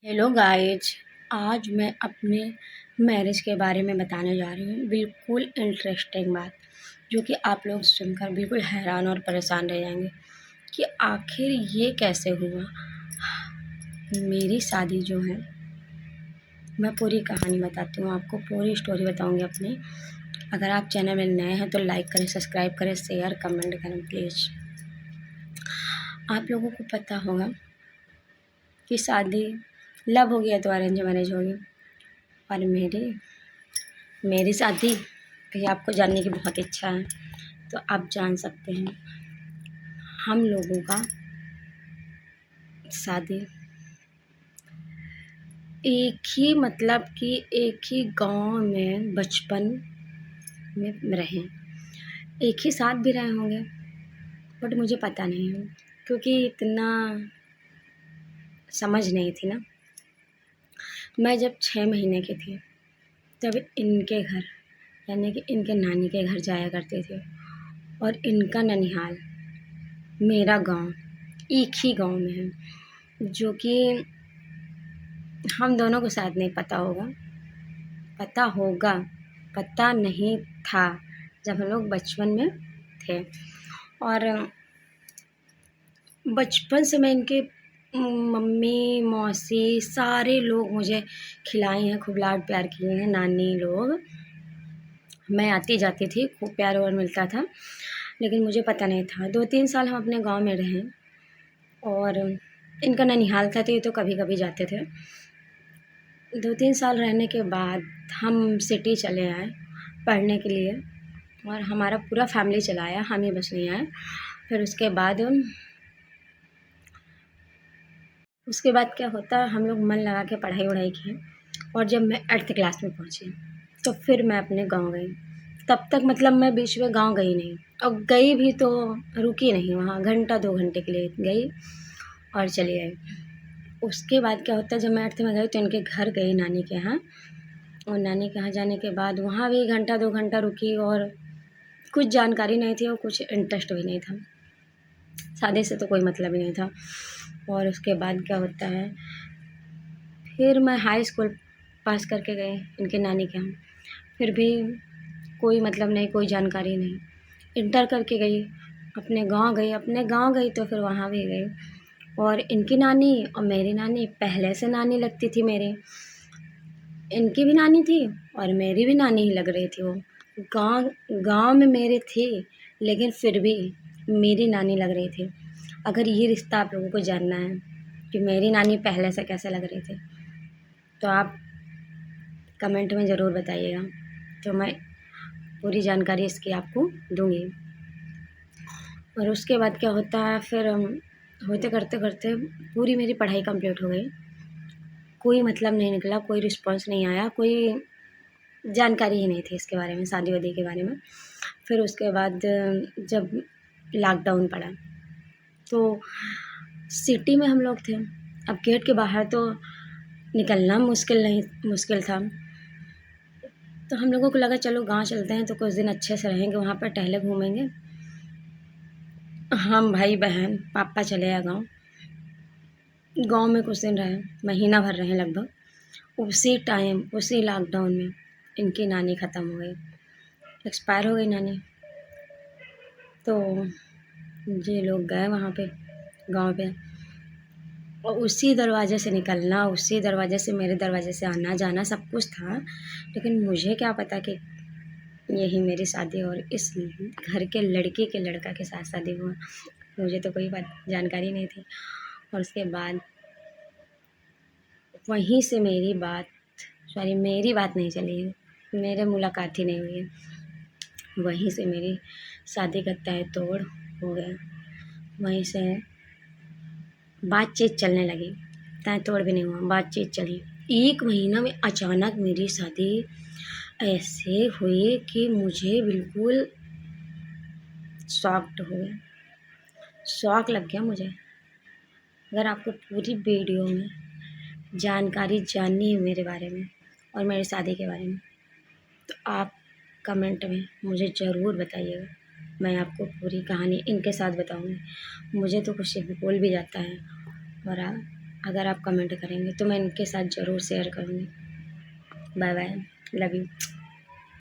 Hello guys. आज मैं अपने मैरिज के बारे में बताने जा रही हूँ। बिल्कुल इंटरेस्टिंग बात जो कि आप लोग सुनकर बिल्कुल हैरान और परेशान रह जाएंगे कि आखिर ये कैसे हुआ। मेरी शादी जो है, मैं पूरी कहानी बताती हूँ आपको, पूरी स्टोरी बताऊँगी अपनी। अगर आप चैनल में नए हैं तो लाइक करें, सब्सक्राइब करें, शेयर कमेंट करें प्लीज़। आप लोगों को पता होगा कि शादी लव हो गया तो अरेंज मैरिज होगी, और मेरी शादी भी आपको जानने की बहुत इच्छा है तो आप जान सकते हैं। हम लोगों का शादी एक ही मतलब कि एक ही गांव में बचपन में रहे, एक ही साथ भी रहे होंगे, बट मुझे पता नहीं है क्योंकि इतना समझ नहीं थी ना। मैं जब 6 महीने की थी तब इनके घर यानी कि इनके नानी के घर जाया करते थे, और इनका ननिहाल मेरा गांव एक ही गांव में है, जो कि हम दोनों को शायद नहीं पता होगा, पता नहीं था जब हम लोग बचपन में थे। और बचपन से मैं इनके मम्मी मौसी सारे लोग मुझे खिलाए हैं, खूब लाड प्यार किए हैं, नानी लोग। मैं आती जाती थी, खूब प्यार और मिलता था, लेकिन मुझे पता नहीं था। 2-3 साल हम अपने गांव में रहे, और इनका ननिहाल था तो ये तो कभी कभी जाते थे। 2-3 साल रहने के बाद हम सिटी चले आए पढ़ने के लिए, और हमारा पूरा फैमिली चला आया, हम ही बस नहीं आए। फिर उसके बाद क्या होता है, हम लोग मन लगा के पढ़ाई वढ़ाई किए, और जब मैं 8th क्लास में पहुँची तो फिर मैं अपने गांव गई। तब तक मतलब मैं बीच में गांव गई नहीं, और गई भी तो रुकी नहीं वहाँ, घंटा 2 घंटे के लिए गई और चली आई। उसके बाद क्या होता है, जब मैं 8th में गई तो इनके घर गई नानी के यहाँ, और नानी के यहाँ जाने के बाद वहाँ भी घंटा 2 घंटा रुकी, और कुछ जानकारी नहीं थी और कुछ इंटरेस्ट भी नहीं था, शादी से तो कोई मतलब ही नहीं था। और उसके बाद क्या होता है, फिर मैं हाई स्कूल पास करके गई इनके नानी के यहाँ, फिर भी कोई मतलब नहीं, कोई जानकारी नहीं। इंटर करके गई, अपने गांव गई तो फिर वहाँ भी गई, और इनकी नानी और मेरी नानी पहले से नानी लगती थी मेरी। इनकी भी नानी थी और मेरी भी नानी ही लग रही थी वो। गांव गांव में मेरे थी, लेकिन फिर भी मेरी नानी लग रही थी। अगर ये रिश्ता आप लोगों को जानना है कि मेरी नानी पहले से कैसे लग रही थी, तो आप कमेंट में ज़रूर बताइएगा, तो मैं पूरी जानकारी इसकी आपको दूँगी। और उसके बाद क्या होता है, फिर होते करते करते पूरी मेरी पढ़ाई कंप्लीट हो गई। कोई मतलब नहीं निकला, कोई रिस्पॉन्स नहीं आया, कोई जानकारी ही नहीं थी इसके बारे में, शादी वादी के बारे में। फिर उसके बाद जब लॉकडाउन पड़ा तो सिटी में हम लोग थे, अब गेट के बाहर तो निकलना मुश्किल था। तो हम लोगों को लगा चलो गाँव चलते हैं, तो कुछ दिन अच्छे से रहेंगे, वहाँ पर टहले घूमेंगे। हम भाई बहन पापा चले आए गाँव। गाँव में कुछ दिन रहे, महीना भर रहे लगभग। उसी टाइम उसी लॉकडाउन में इनकी नानी ख़त्म हो गई, एक्सपायर हो गई नानी। तो ये लोग गए वहाँ पे गाँव पे, और उसी दरवाज़े से निकलना, उसी दरवाज़े से मेरे दरवाज़े से आना जाना सब कुछ था। लेकिन मुझे क्या पता कि यही मेरी शादी और इस घर के लड़के के लड़का के साथ शादी हुआ, मुझे तो कोई बात जानकारी नहीं थी। और उसके बाद वहीं से मेरी बात नहीं चली है, मेरे मुलाकात ही नहीं हुई है। वहीं से मेरी शादी का तय तोड़ हो गया, वहीं से बातचीत चलने लगी, तय तोड़ भी नहीं हुआ, बातचीत चली। 1 महीना में अचानक मेरी शादी ऐसे हुई कि मुझे बिल्कुल शॉक्ड हो गया, शॉक लग गया मुझे। अगर आपको पूरी वीडियो में जानकारी जाननी है मेरे बारे में और मेरी शादी के बारे में, तो आप कमेंट में मुझे ज़रूर बताइएगा, मैं आपको पूरी कहानी इनके साथ बताऊँगी। मुझे तो कुछ बोल भी जाता है, और अगर आप कमेंट करेंगे तो मैं इनके साथ ज़रूर शेयर करूँगी। Bye bye, love you.